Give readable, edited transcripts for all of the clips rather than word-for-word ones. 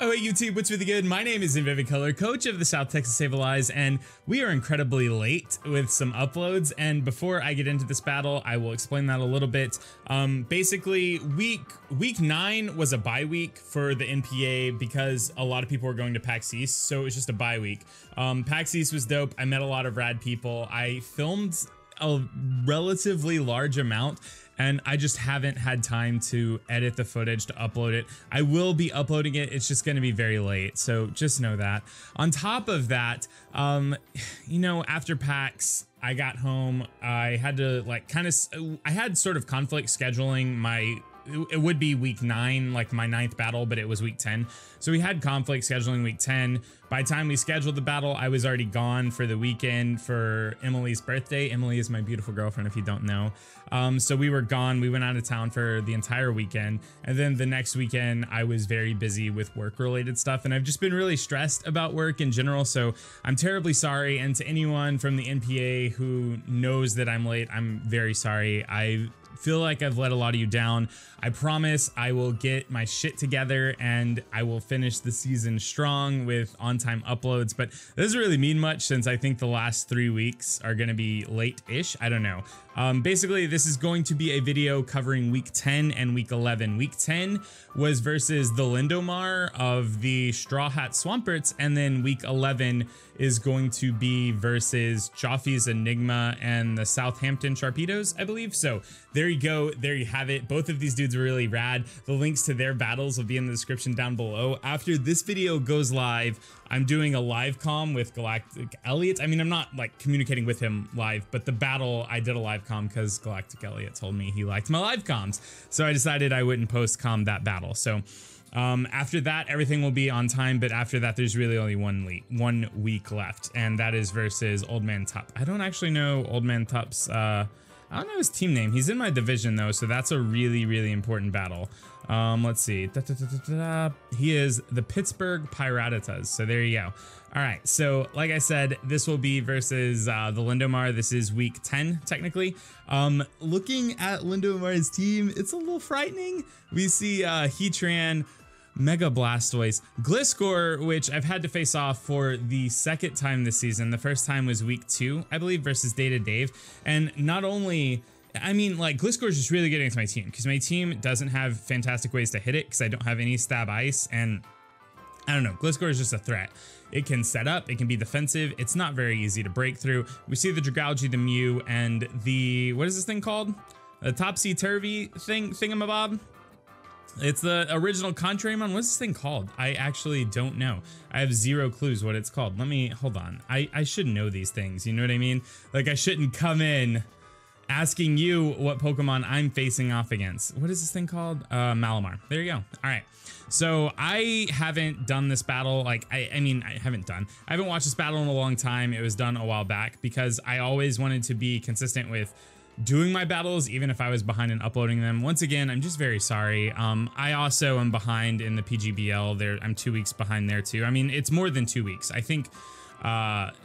Oh, hey YouTube, what's really good? My name is Vivid Color, coach of the South Texas Sableyes, and we are incredibly late with some uploads. And before I get into this battle, I will explain that a little bit. Basically, week 9 was a bye week for the NPA because a lot of people were going to PAX East, so it was just a bye week. PAX East was dope. I met a lot of rad people. I filmed a relatively large amount, and I just haven't had time to edit the footage to upload it. I will be uploading it, it's just gonna be very late, so just know that. On top of that, you know, after PAX, I got home, I had to I had sort of conflict scheduling my, it would be week 9, like my 9th battle, but it was week 10. So we had conflict scheduling week 10. By the time we scheduled the battle, I was already gone for the weekend for Emily's birthday. Emily is my beautiful girlfriend, if you don't know. So we were gone. We went out of town for the entire weekend. And then the next weekend, I was very busy with work-related stuff. And I've just been really stressed about work in general. So I'm terribly sorry. And to anyone from the NPA who knows that I'm late, I'm very sorry. I feel like I've let a lot of you down. I promise I will get my shit together and I will finish the season strong with on-time uploads, but that doesn't really mean much since I think the last 3 weeks are going to be late-ish. I don't know. Basically, this is going to be a video covering week 10 and week 11. Week 10 was versus the Lindomar of the Straw Hat Swamperts, and then week 11 is going to be versus Joffy's Enigma and the Southampton Sharpedos, I believe. So there you go. There you have it. Both of these dudes are really rad. The links to their battles will be in the description down below. After this video goes live, I'm doing a live comm with Galactic Elliot. I mean, I'm not like communicating with him live, but the battle, I did a live comm because Galactic Elliot told me he liked my live comms. So I decided I wouldn't post comm that battle. So after that, everything will be on time, but after that, there's really only one week left, and that is versus Old Man Tup. I don't actually know Old Man Tup's, I don't know his team name. He's in my division though, so that's a really, really important battle. Let's see. He is the Pittsburgh Piratas. So there you go. All right. So like I said, this will be versus the Lindomar. This is week 10, technically. Looking at Lindomar's team, it's a little frightening. We see Heatran, Mega Blastoise, Gliscor, which I've had to face off for the second time this season. The first time was week 2, I believe, versus Data Dave. And not only, I mean, like, Gliscor is just really getting into my team because my team doesn't have fantastic ways to hit it because I don't have any stab ice. And I don't know, Gliscor is just a threat. It can set up, it can be defensive. It's not very easy to break through. We see the Dragalge, the Mew, and the, what is this thing called? The Topsy-Turvy thingamabob? It's the original Contramon. What's this thing called? I actually don't know. I have zero clues what it's called. Let me, hold on. I should know these things, you know what I mean? Like, I shouldn't come in asking you what Pokemon I'm facing off against. What is this thing called? Malamar. There you go. All right. So I haven't done this battle. Like, I haven't watched this battle in a long time. It was done a while back because I always wanted to be consistent with doing my battles, even if I was behind in uploading them. Once again, I'm just very sorry. I also am behind in the PGBL. I'm 2 weeks behind there too. I mean, it's more than 2 weeks. I think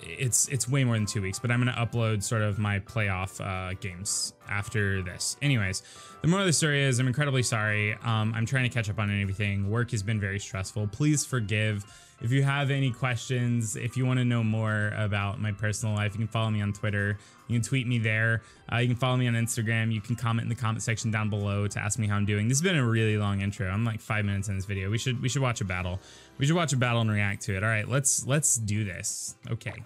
it's way more than 2 weeks, but I'm gonna upload sort of my playoff games after this. Anyways, the moral of the story is I'm incredibly sorry. I'm trying to catch up on everything. Work has been very stressful. Please forgive. If you have any questions, if you want to know more about my personal life, you can follow me on Twitter. You can tweet me there. You can follow me on Instagram. You can comment in the comment section down below to ask me how I'm doing. This has been a really long intro. I'm like 5 minutes in this video. We should watch a battle. We should watch a battle and react to it. All right, let's do this. Okay,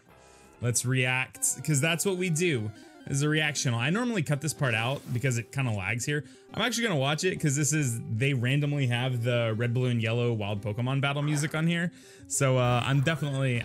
let's react because that's what we do. This is a reaction. I normally cut this part out because it kind of lags here. I'm actually gonna watch it because they randomly have the red, blue, and yellow wild Pokemon battle music on here. So I'm definitely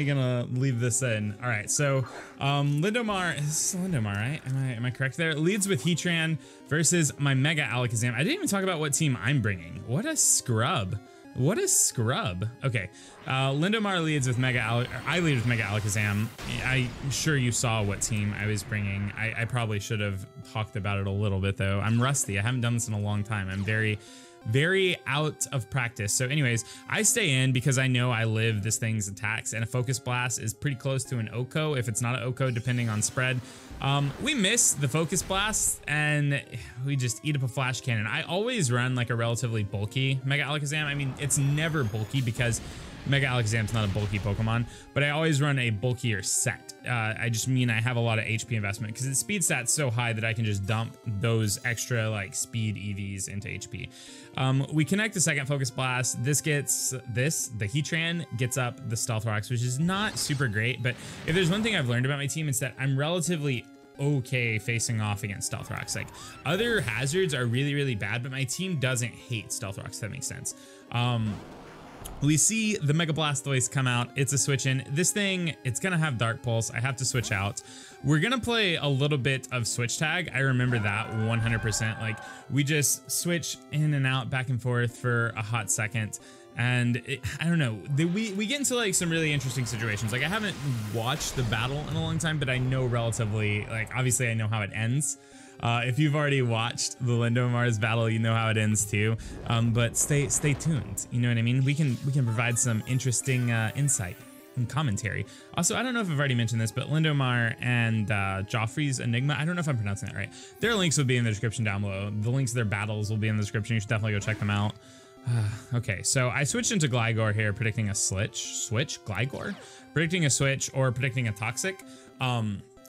gonna leave this in. All right, so Lindomar, this is Lindomar, right? Am I correct there? Leads with Heatran versus my Mega Alakazam. I didn't even talk about what team I'm bringing. What a scrub. What a scrub. Okay, Lindomar leads with I lead with Mega Alakazam. I'm sure you saw what team I was bringing. I probably should have talked about it a little bit though. I'm rusty. I haven't done this in a long time. I'm very very out of practice. So anyways, I stay in because I know I live this thing's attacks, and a Focus Blast is pretty close to an OCO, if it's not an OCO, depending on spread. We miss the Focus Blast and we just eat up a Flash Cannon. I always run like a relatively bulky Mega Alakazam. I mean, it's never bulky because Mega Alakazam's not a bulky Pokemon, but I always run a bulkier set. I just mean I have a lot of HP investment because its speed stat's so high that I can just dump those extra like speed EVs into HP. We connect the second Focus Blast. This gets the Heatran gets up the Stealth Rocks, which is not super great, but if there's one thing I've learned about my team, it's that I'm relatively okay facing off against Stealth Rocks. Like, other hazards are really, really bad, but my team doesn't hate Stealth Rocks, if that makes sense. We see the Mega Blastoise come out. It's a switch in. This thing, it's gonna have Dark Pulse. I have to switch out. We're gonna play a little bit of switch tag. I remember that 100%. Like, we just switch in and out, back and forth for a hot second. And I don't know, we get into like some really interesting situations. Like, I haven't watched the battle in a long time, but I know relatively, like, obviously I know how it ends. If you've already watched the Lindomar's battle, you know how it ends too. But stay tuned. You know what I mean? We can provide some interesting insight and commentary. Also, I don't know if I've already mentioned this, but Lindomar and Joffrey's Enigma, I don't know if I'm pronouncing that right. Their links will be in the description down below. The links to their battles will be in the description. You should definitely go check them out. Okay, so I switched into Gligar here, predicting a Gligar? Predicting a switch or predicting a Toxic.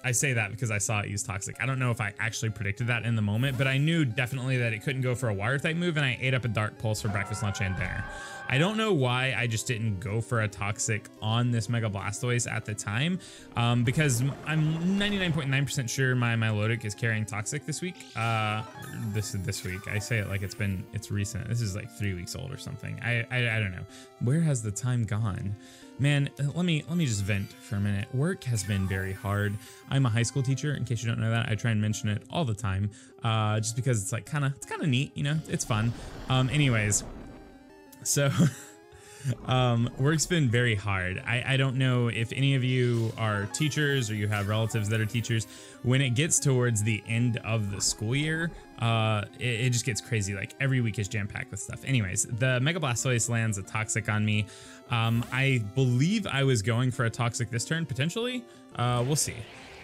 I say that because I saw it use Toxic. I don't know if I actually predicted that in the moment, but I knew definitely that it couldn't go for a Water type move, and I ate up a Dark Pulse for breakfast, lunch, and dinner. I don't know why I just didn't go for a Toxic on this Mega Blastoise at the time, because I'm 99.9% sure my Milotic is carrying Toxic this week. This week. I say it like it's recent. This is like 3 weeks old or something. I don't know. Where has the time gone? Man, let me just vent for a minute. Work has been very hard. I'm a high school teacher, in case you don't know that. I try and mention it all the time, just because it's like kind of neat, you know, it's fun. Anyways, so work's been very hard. I don't know if any of you are teachers or you have relatives that are teachers. When it gets towards the end of the school year, it just gets crazy. Like, every week is jam-packed with stuff. Anyways, the Mega Blastoise lands a Toxic on me. I believe I was going for a Toxic this turn, potentially. We'll see.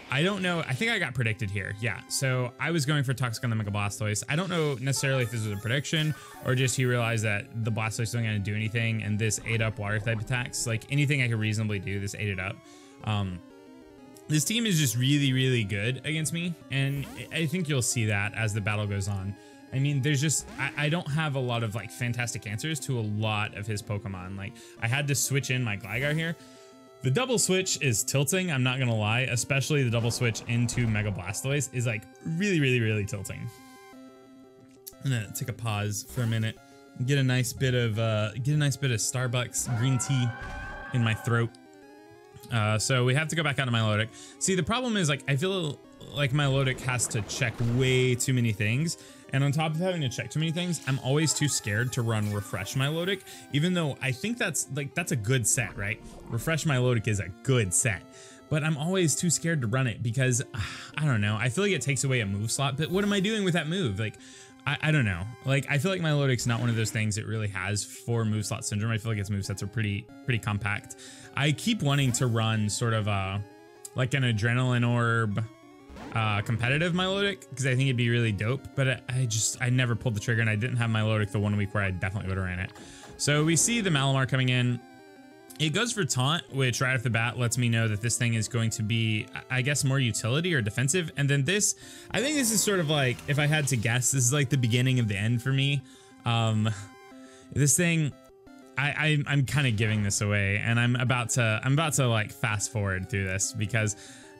I don't know. I think I got predicted here. Yeah, so I was going for Toxic on the Mega Blastoise. I don't know necessarily if this was a prediction or just he realized that the Blastoise wasn't going to do anything and this ate up Water type attacks. Like, anything I could reasonably do, this ate it up. This team is just really, really good against me, and I think you'll see that as the battle goes on. I mean, there's just, I don't have a lot of like fantastic answers to a lot of his Pokemon. Like, I had to switch in my Gligar here. The double switch is tilting, I'm not gonna lie, especially the double switch into Mega Blastoise is like really, really, really tilting. I'm gonna take a pause for a minute, get a nice bit of Starbucks green tea in my throat. So we have to go back out to Milotic. See, the problem is, like, I feel like Milotic has to check way too many things, and on top of having to check too many things, I'm always too scared to run Refresh Milotic, even though I think that's a good set, right? Refresh Milotic is a good set, but I'm always too scared to run it because I don't know, I feel like it takes away a move slot, but what am I doing with that move? Like, I don't know. Like, I feel like Milotic's not one of those things that really has 4 move slot syndrome. I feel like its movesets are pretty compact. I keep wanting to run sort of like an Adrenaline Orb competitive Milotic because I think it'd be really dope, but I never pulled the trigger, and I didn't have Milotic the 1 week where I definitely would have ran it. So we see the Malamar coming in. It goes for Taunt, which right off the bat lets me know that this thing is going to be, I guess, more utility or defensive. And then this, I think this is sort of like, if I had to guess, this is like the beginning of the end for me. This thing, I'm kind of giving this away, and I'm about to like fast forward through this because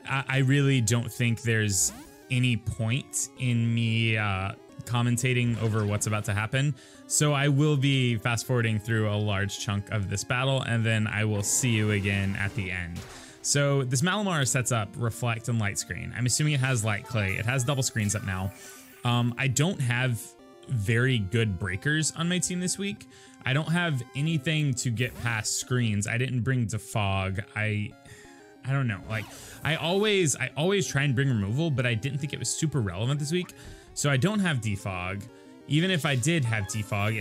I really don't think there's any point in me commentating over what's about to happen. So I will be fast forwarding through a large chunk of this battle, and then I will see you again at the end. So this Malamar sets up Reflect and Light Screen. I'm assuming it has Light Clay. It has double screens up now. I don't have very good breakers on my team this week. I don't have anything to get past screens. I didn't bring Defog. I don't know. Like, I always try and bring removal, but I didn't think it was super relevant this week. So I don't have Defog. even if I did have defog,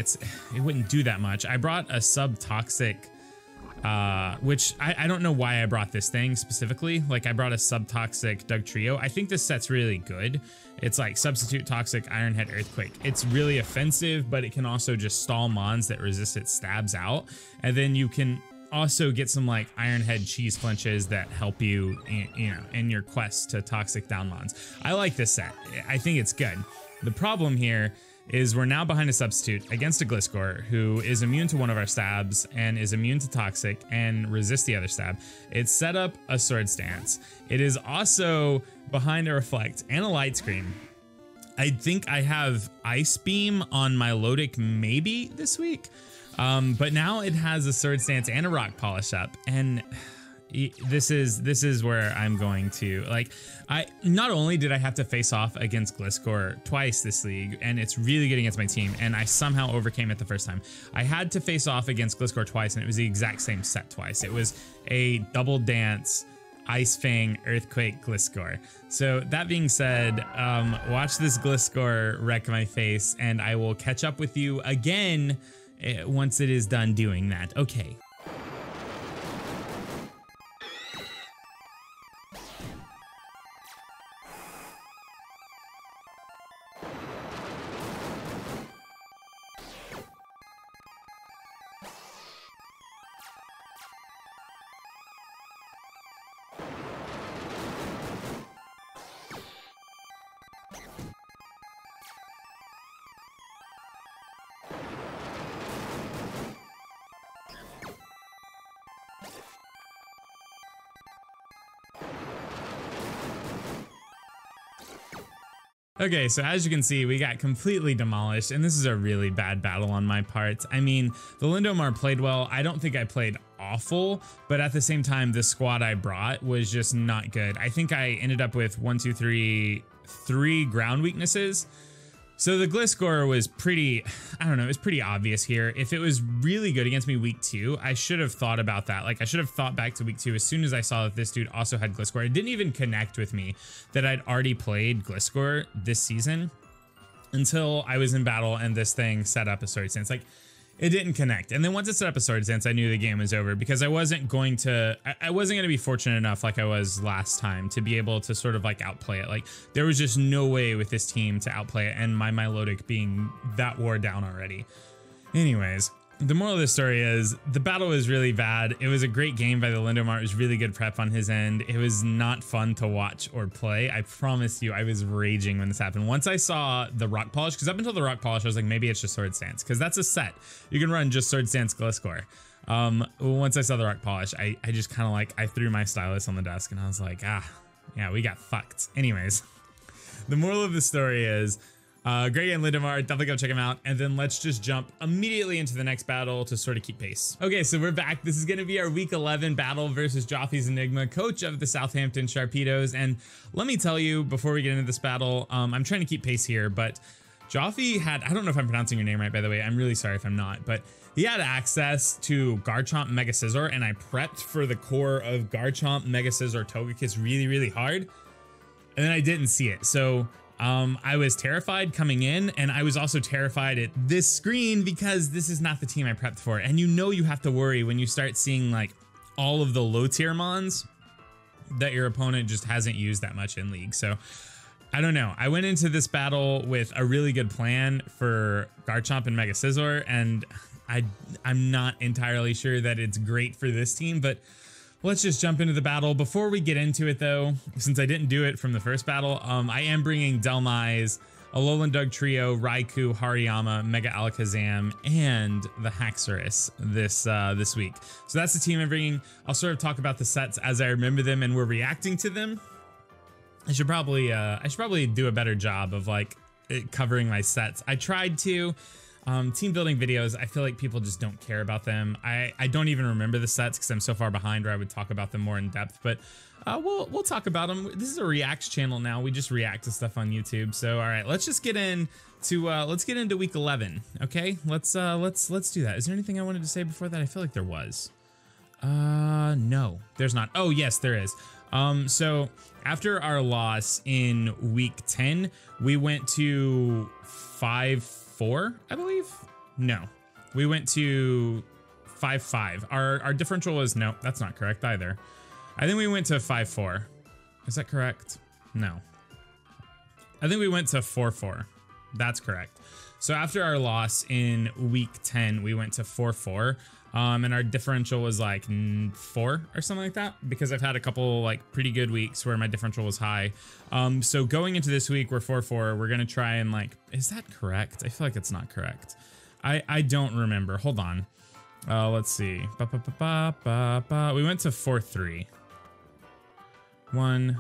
it wouldn't do that much. I brought a sub-toxic, which I don't know why I brought this thing specifically. Like I brought a sub-toxic Doug Trio. I think this set's really good. It's like substitute toxic Ironhead Earthquake. It's really offensive, but it can also just stall mons that resist its stabs out. And then you can also get some like Ironhead cheese flinches that help you, in your quest to toxic down mons. I like this set. I think it's good. The problem here is we're now behind a substitute against a Gliscor who is immune to one of our stabs and is immune to toxic and resists the other stab. It's set up a sword stance. It is also behind a reflect and a light screen. I think I have ice beam on my Lodic maybe this week, but now it has a sword stance and a rock polish up, and this is where I'm going to, like, not only did I have to face off against Gliscor twice this league, and it's really good against my team, and I somehow overcame it the first time. I had to face off against Gliscor twice, and it was the exact same set twice. It was a double dance Ice Fang Earthquake Gliscor. So that being said, watch this Gliscor wreck my face, and I will catch up with you again once it is done doing that. Okay. Okay, so as you can see, we got completely demolished, and this is a really bad battle on my part. I mean, the Lindomar played well. I don't think I played awful, but at the same time, the squad I brought was just not good. I think I ended up with 3 ground weaknesses. So the Gliscor was pretty, I don't know, it was pretty obvious here. If it was really good against me week 2, I should have thought about that. Like I should have thought back to week 2 as soon as I saw that this dude also had Gliscor. It didn't even connect with me that I'd already played Gliscor this season until I was in battle and this thing set up a sword stance. Like it didn't connect. And then once it set up a sword stance, I knew the game was over because I wasn't going to be fortunate enough like I was last time to be able to sort of like outplay it. Like there was just no way with this team to outplay it, and my Milotic being that wore down already. Anyways, the moral of the story is the battle was really bad. It was a great game by the Lindomar. It was really good prep on his end. It was not fun to watch or play. I promise you, I was raging when this happened. Once I saw the rock polish, because up until the rock polish, I was like, maybe it's just sword stance, because that's a set. You can run just sword stance Gliscor. Once I saw the rock polish, I just kind of like, I threw my stylus on the desk and I was like, yeah, we got fucked. Anyways, the moral of the story is, great game, Lindomar. Definitely go check him out. And then let's just jump immediately into the next battle to sort of keep pace. Okay, so we're back. This is going to be our week 11 battle versus Joffy's Enigma, coach of the Southampton Sharpedos. And let me tell you, before we get into this battle, I'm trying to keep pace here, but Joffy had, I don't know if I'm pronouncing your name right, by the way. I'm really sorry if I'm not, but he had access to Garchomp Mega Scizor, and I prepped for the core of Garchomp Mega Scizor Togekiss really, really hard. And then I didn't see it. So I was terrified coming in, and I was also terrified at this screen because this is not the team I prepped for. And you have to worry when you start seeing like all of the low tier mons that your opponent just hasn't used that much in league. So I don't know. I went into this battle with a really good plan for Garchomp and Mega Scizor, and I'm not entirely sure that it's great for this team, but let's just jump into the battle. Before we get into it though, since I didn't do it from the first battle, I am bringing Delmise, Alolan Doug Trio, Raikou, Hariyama, Mega Alakazam, and the Haxorus this week. So that's the team I'm bringing. I'll sort of talk about the sets as I remember them and we're reacting to them. I should probably do a better job of like covering my sets. I tried to. Team building videos, I feel like people just don't care about them. I don't even remember the sets because I'm so far behind where I would talk about them more in depth, but we'll talk about them. This is a reacts channel now. We just react to stuff on YouTube. So all right, let's just get into week 11. Okay, let's do that. Is there anything I wanted to say before that? I feel like there was. No, there's not. Oh yes, there is. So after our loss in week 10, we went to 5 4, I believe. No, we went to 5-5. Our differential was, no, that's not correct either. I think we went to 5-4. Is that correct? No. I think we went to 4-4. That's correct. So after our loss in week 10, we went to 4-4. And our differential was like 4 or something like that, because I've had a couple like pretty good weeks where my differential was high. So going into this week, we're 4-4. We're going to try and like, is that correct? I feel like it's not correct. I don't remember. Hold on. Let's see. We went to 4-3. 1.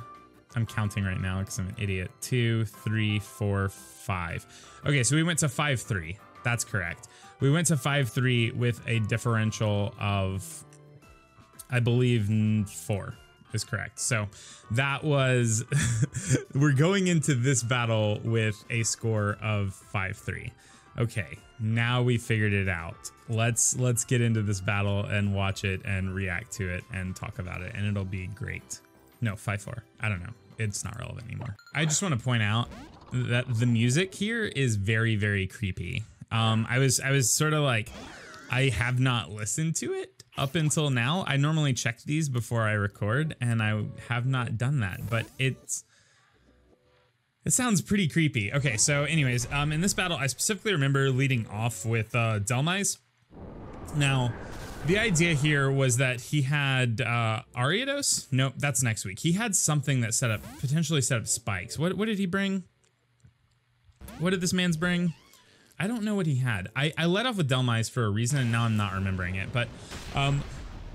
I'm counting right now because I'm an idiot. 2, 3, 4, 5. Okay, so we went to 5-3. That's correct. We went to 5-3 with a differential of, I believe, 4 is correct. So that was, we're going into this battle with a score of 5-3. Okay, now we figured it out. Let's get into this battle and watch it and react to it and talk about it, and it'll be great. No, 5-4. I don't know. It's not relevant anymore. I just want to point out that the music here is very, very creepy. I was sort of like, I have not listened to it up until now. I normally check these before I record, and I have not done that, but it sounds pretty creepy. Okay, so anyways, in this battle, I specifically remember leading off with Sableyes. Now, the idea here was that he had Ariados? Nope, that's next week. He had something that potentially set up spikes. What did he bring? What did this man's bring? I don't know what he had. I led off with Sableyes for a reason, and now I'm not remembering it. But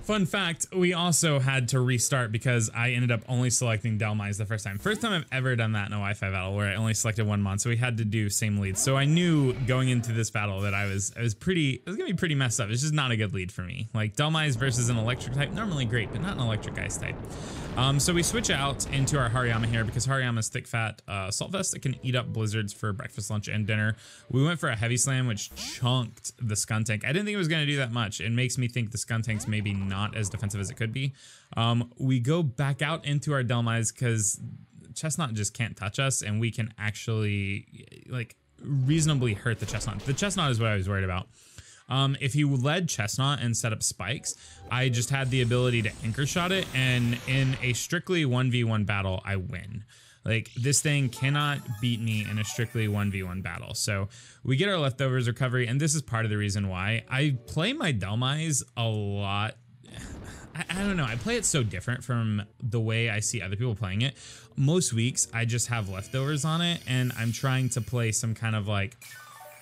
fun fact, we also had to restart because I ended up only selecting Sableyes the first time. First time I've ever done that in a Wi-Fi battle where I only selected one mod, so we had to do same lead. So I knew going into this battle that it was gonna be pretty messed up. It's just not a good lead for me. Like Sableyes versus an electric type, normally great, but not an electric ice type. So we switch out into our Hariyama here because Hariyama's thick fat salt vest that can eat up blizzards for breakfast, lunch, and dinner. We went for a heavy slam, which chunked the Skun Tank. I didn't think it was going to do that much. It makes me think the Skun Tank's maybe not as defensive as it could be. We go back out into our Sableyes because Chestnut just can't touch us, and we can actually like reasonably hurt the Chestnut. The Chestnut is what I was worried about. If he led Chestnut and set up spikes, I just had the ability to anchor shot it, and in a strictly 1v1 battle, I win. Like, this thing cannot beat me in a strictly 1v1 battle. So we get our leftovers recovery, and this is part of the reason why I play my Sableyes a lot. I don't know, I play it so different from the way I see other people playing it. Most weeks, I just have leftovers on it, and I'm trying to play some kind of like,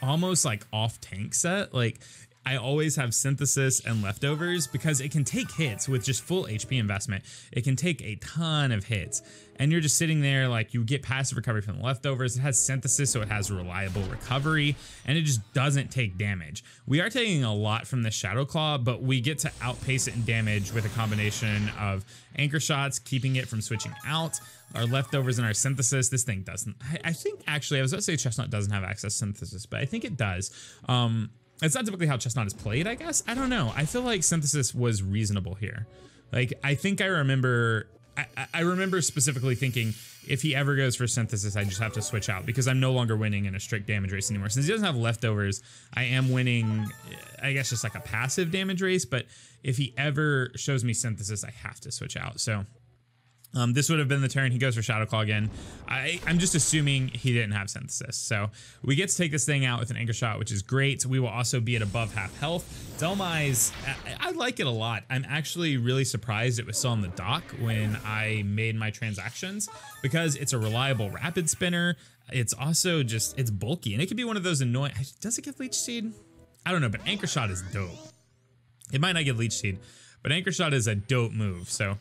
almost like off tank set. Like, I always have synthesis and leftovers because it can take hits with just full HP investment. It can take a ton of hits, and you're just sitting there like you get passive recovery from the leftovers. It has synthesis, so it has reliable recovery, and it just doesn't take damage. We are taking a lot from the Shadow Claw, but we get to outpace it in damage with a combination of anchor shots, keeping it from switching out, our leftovers, and our synthesis. This thing doesn't. I think actually I was about to say Chestnut doesn't have access to synthesis, but I think it does. It's not typically how Chestnut is played, I guess. I don't know. I feel like synthesis was reasonable here. Like, I think I remember specifically thinking if he ever goes for synthesis, I just have to switch out because I'm no longer winning in a strict damage race anymore. Since he doesn't have leftovers, I am winning, I guess, just like a passive damage race. But if he ever shows me synthesis, I have to switch out. So this would have been the turn. He goes for Shadow Claw again. I'm just assuming he didn't have synthesis. So we get to take this thing out with an anchor shot, which is great. We will also be at above half health. Sableyes, I like it a lot. I'm actually really surprised it was still on the dock when I made my transactions because it's a reliable rapid spinner. It's also just, it's bulky, and it could be one of those annoying, does it give Leech Seed? I don't know, but anchor shot is dope. It might not give Leech Seed, but anchor shot is a dope move. So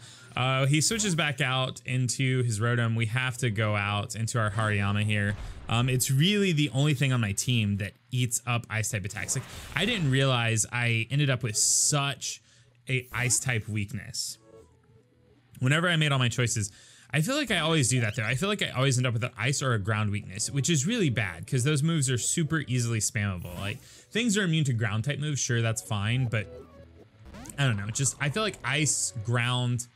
he switches back out into his Rotom. We have to go out into our Hariyama here. It's really the only thing on my team that eats up ice type attacks. Like, I didn't realize I ended up with such a ice type weakness. Whenever I made all my choices, I feel like I always do that though. I feel like I always end up with an ice or a ground weakness, which is really bad because those moves are super easily spammable. Like, things are immune to ground type moves, sure, that's fine, but I don't know. Just, I feel like ice, ground,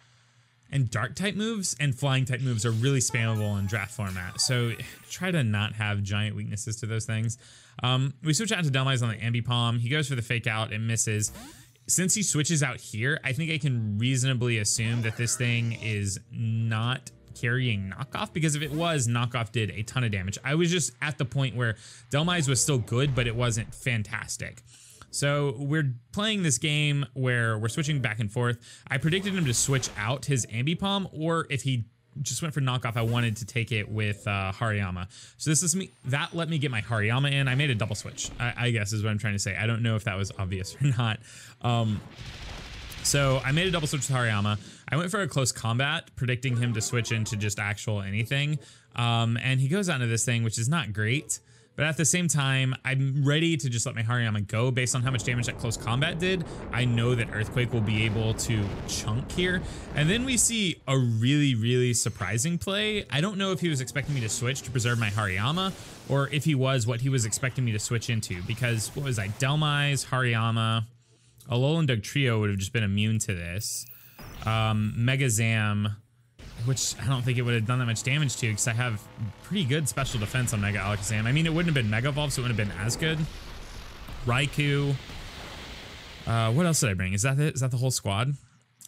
and dark type moves and flying type moves are really spammable in draft format. So try to not have giant weaknesses to those things. We switch out to Sableyes on the Ambi Palm. He goes for the fake out, it misses. Since he switches out here, I think I can reasonably assume that this thing is not carrying knockoff, because if it was, knockoff did a ton of damage. I was just at the point where Sableyes was still good, but it wasn't fantastic. So we're playing this game where we're switching back and forth. I predicted him to switch out his Ambi Palm, or if he just went for knockoff, I wanted to take it with Hariyama. So this is me. That let me get my Hariyama in. I made a double switch, I guess is what I'm trying to say. I don't know if that was obvious or not. So I made a double switch with Hariyama. I went for a close combat, predicting him to switch into just actual anything. And he goes out into this thing, which is not great. But at the same time, I'm ready to just let my Hariyama go based on how much damage that close combat did. I know that Earthquake will be able to chunk here. And then we see a really, really surprising play. I don't know if he was expecting me to switch to preserve my Hariyama, or if he was what he was expecting me to switch into. Because what was I? Sableyes, Hariyama, Alolan Dugtrio would have just been immune to this. Mega Zam, which I don't think it would have done that much damage to, because I have pretty good special defense on Mega Alakazam. I mean, it wouldn't have been Mega Evolved, so it wouldn't have been as good. Raikou. What else did I bring? Is that it? Is that the whole squad?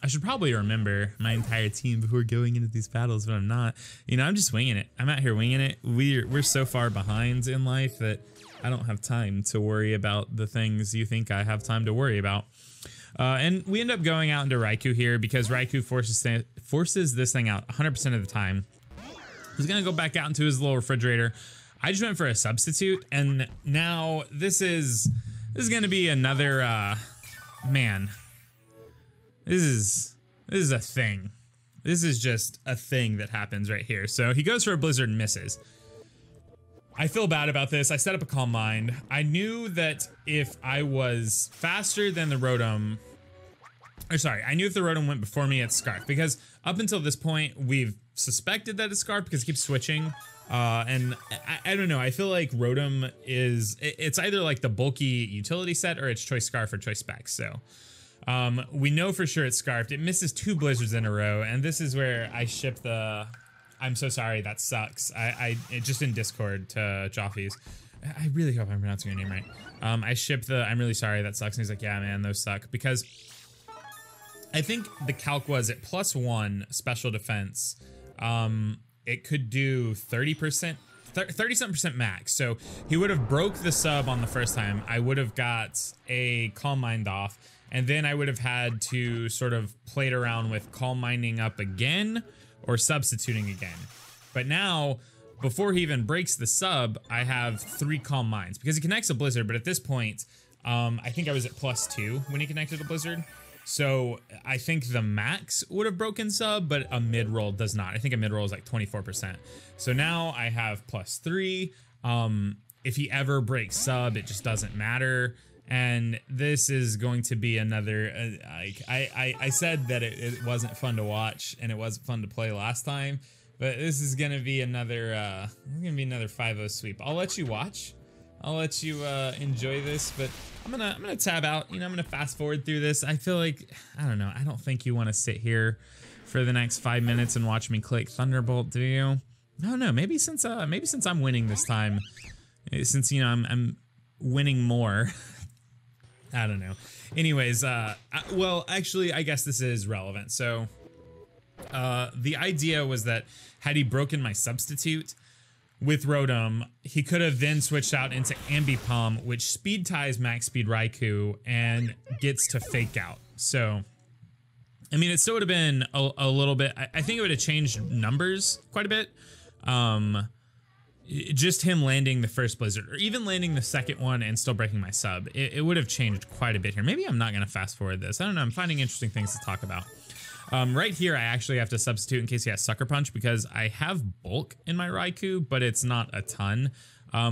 I should probably remember my entire team before going into these battles, but I'm not. You know, I'm just winging it. I'm out here winging it. We're so far behind in life that I don't have time to worry about the things you think I have time to worry about. And we end up going out into Raikou here because Raikou forces this thing out 100% of the time. He's gonna go back out into his little refrigerator. I just went for a substitute, and now this is gonna be another man. This is a thing. This is just a thing that happens right here. So he goes for a Blizzard and misses. I feel bad about this. I set up a Calm Mind. I knew that if I was faster than the Rotom, or sorry, I knew if the Rotom went before me, it's Scarf, because up until this point, we've suspected that it's Scarf because it keeps switching. And I don't know, I feel like Rotom it's either like the bulky utility set or it's Choice Scarf or Choice Specs. So we know for sure it's Scarfed. It misses 2 Blizzards in a row, and this is where I ship the I'm so sorry, that sucks. It just in Discord to Joffies. I really hope I'm pronouncing your name right. I shipped the I'm really sorry, that sucks. And he's like, yeah, man, those suck. Because I think the calc was at +1 special defense. It could do 30%, 30-something% max. So he would have broke the sub on the first time. I would have got a Calm Mind off. And then I would have had to sort of play it around with Calm Minding up again, or substituting again. But now, before he even breaks the sub, I have 3 Calm Minds, because he connects a Blizzard, but at this point, I think I was at +2 when he connected a Blizzard. So I think the max would have broken sub, but a mid-roll does not. I think a mid-roll is like 24%. So now I have +3. If he ever breaks sub, it just doesn't matter. And this is going to be another, I said that it wasn't fun to watch and it wasn't fun to play last time, but this is going to be another, 5-0 sweep. I'll let you watch. I'll let you enjoy this, but I'm gonna tab out. You know, I'm gonna fast forward through this. I feel like, I don't know, I don't think you want to sit here for the next 5 minutes and watch me click Thunderbolt, do you? I don't know, maybe since I'm winning this time, since, you know, I'm winning more. I don't know. Anyways, well, actually, I guess this is relevant. So, the idea was that had he broken my substitute with Rotom, he could have then switched out into Ambipom, which speed ties Max Speed Raikou and gets to Fake Out. So, I mean, it still would have been a little bit, I think it would have changed numbers quite a bit. Just him landing the first Blizzard, or even landing the second one and still breaking my sub, it would have changed quite a bit here. Maybe I'm not going to fast forward this. I don't know. I'm finding interesting things to talk about. Right here, I actually have to substitute in case he has Sucker Punch, because I have bulk in my Raikou, but it's not a ton.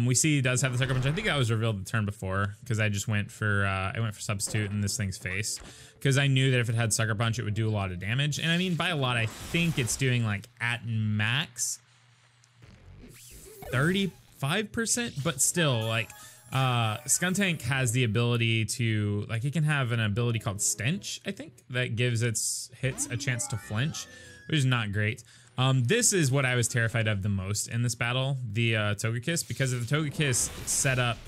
We see he does have the Sucker Punch. I think that was revealed the turn before, because I just went for substitute in this thing's face, because I knew that if it had Sucker Punch, it would do a lot of damage. And I mean, by a lot, I think it's doing like at max 35%, but still, like, Skuntank has the ability to, like, it can have an ability called Stench, I think, that gives its hits a chance to flinch, which is not great. This is what I was terrified of the most in this battle, the Togekiss, because if the Togekiss set up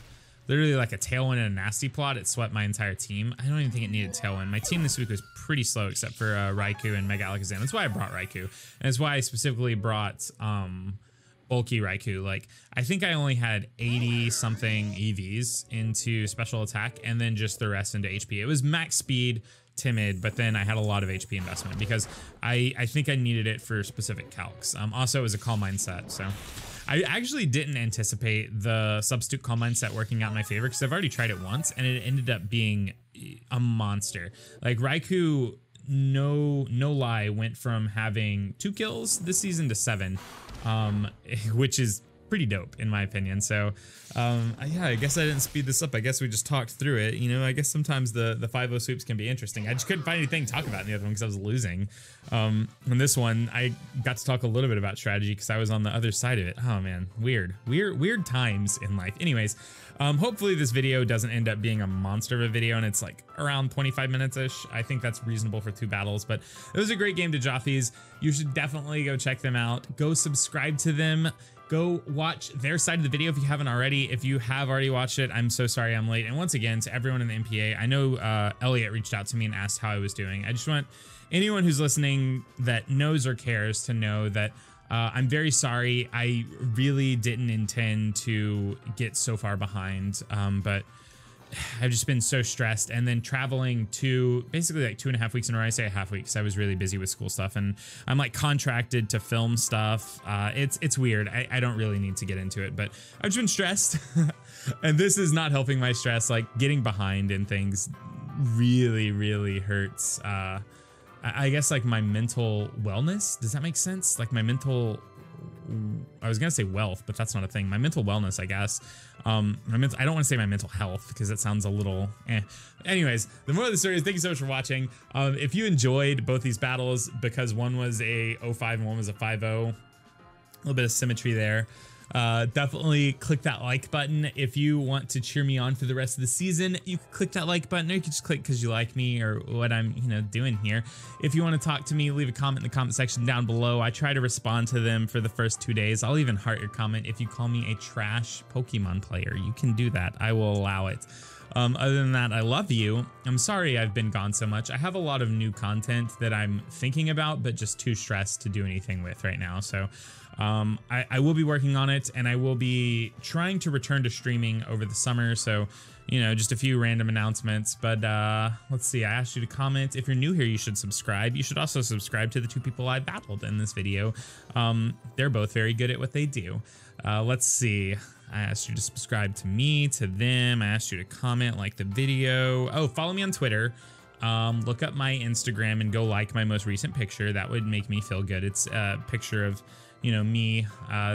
literally like a tailwind and a nasty plot. It swept my entire team. I don't even think it needed tailwind. My team this week was pretty slow except for Raikou and Mega Alakazam. That's why I brought Raikou. And that's why I specifically brought bulky Raikou. Like, I think I only had 80 something EVs into special attack and then just the rest into HP. It was max speed, timid, but then I had a lot of HP investment because I think I needed it for specific calcs. Also, it was a Calm Mindset, so I actually didn't anticipate the substitute Calm Mindset working out in my favor because I've already tried it once and it ended up being a monster. Like, Raikou, no lie, went from having 2 kills this season to 7, which is pretty dope in my opinion. So yeah, I guess I didn't speed this up. I guess we just talked through it. You know, I guess sometimes the 5-0 sweeps can be interesting. I just couldn't find anything to talk about in the other one because I was losing. In this one, I got to talk a little bit about strategy because I was on the other side of it. Oh man, weird times in life. Anyways, hopefully this video doesn't end up being a monster of a video and it's like around 25 minutes-ish. I think that's reasonable for 2 battles, but it was a great game to Joffies. You should definitely go check them out. Go subscribe to them. Go watch their side of the video if you haven't already. If you have already watched it, I'm so sorry I'm late. And once again, to everyone in the NPA, I know Elliot reached out to me and asked how I was doing. I just want anyone who's listening that knows or cares to know that I'm very sorry. I really didn't intend to get so far behind, but I've just been so stressed, and then traveling to basically like 2.5 weeks in a row. I say a half week because I was really busy with school stuff, and I'm like contracted to film stuff. It's weird. I don't really need to get into it, but I've just been stressed and this is not helping my stress. Like, getting behind in things really hurts. I guess like my mental wellness. Does that make sense? Like my mental, I was gonna say wealth, but that's not a thing. My mental wellness, I guess. I don't want to say my mental health because it sounds a little eh. Anyways, the moral of the story is thank you so much for watching. If you enjoyed both these battles, because one was a 05 and one was a 5-0, a little bit of symmetry there. Definitely click that like button if you want to cheer me on for the rest of the season. You can click that like button, or you can just click because you like me or what I'm doing here. If you want to talk to me, leave a comment in the comment section down below. I try to respond to them for the first 2 days. I'll even heart your comment if you call me a trash Pokemon player. You can do that. I will allow it. Other than that, I love you. I'm sorry I've been gone so much. I have a lot of new content that I'm thinking about, but just too stressed to do anything with right now. So I will be working on it, and I will be trying to return to streaming over the summer. So, just a few random announcements, but let's see. I asked you to comment. If you're new here, you should subscribe. You should also subscribe to the 2 people I battled in this video. They're both very good at what they do. Let's see. I asked you to subscribe to me, to them. I asked you to comment, like the video. Oh, follow me on Twitter. Look up my Instagram and go like my most recent picture. That would make me feel good. It's a picture of, me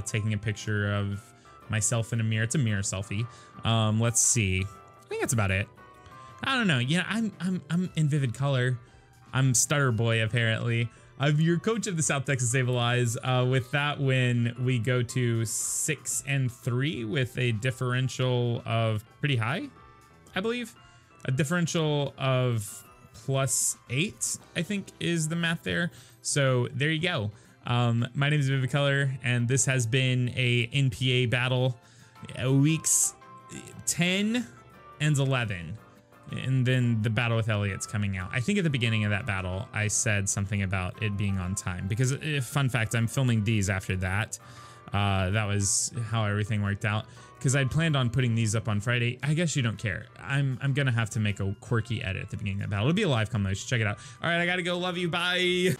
taking a picture of myself in a mirror. It's a mirror selfie. Let's see. I think that's about it. I don't know. Yeah, I'm in vivid color. I'm Stutter Boy, apparently. I'm your coach of the South Texas Sableyes. With that win, we go to 6-3 with a differential of pretty high, I believe. A differential of +8, I think is the math there. So there you go. My name is Vivid Color, and this has been a NPA battle, weeks 10 and 11. And then the battle with Elliot's coming out. I think at the beginning of that battle, I said something about it being on time because, fun fact, I'm filming these after that. That was how everything worked out because I'd planned on putting these up on Friday. I guess you don't care. I'm gonna have to make a quirky edit at the beginning of the battle. It'll be a live comment. Check it out. All right, I gotta go. Love you. Bye.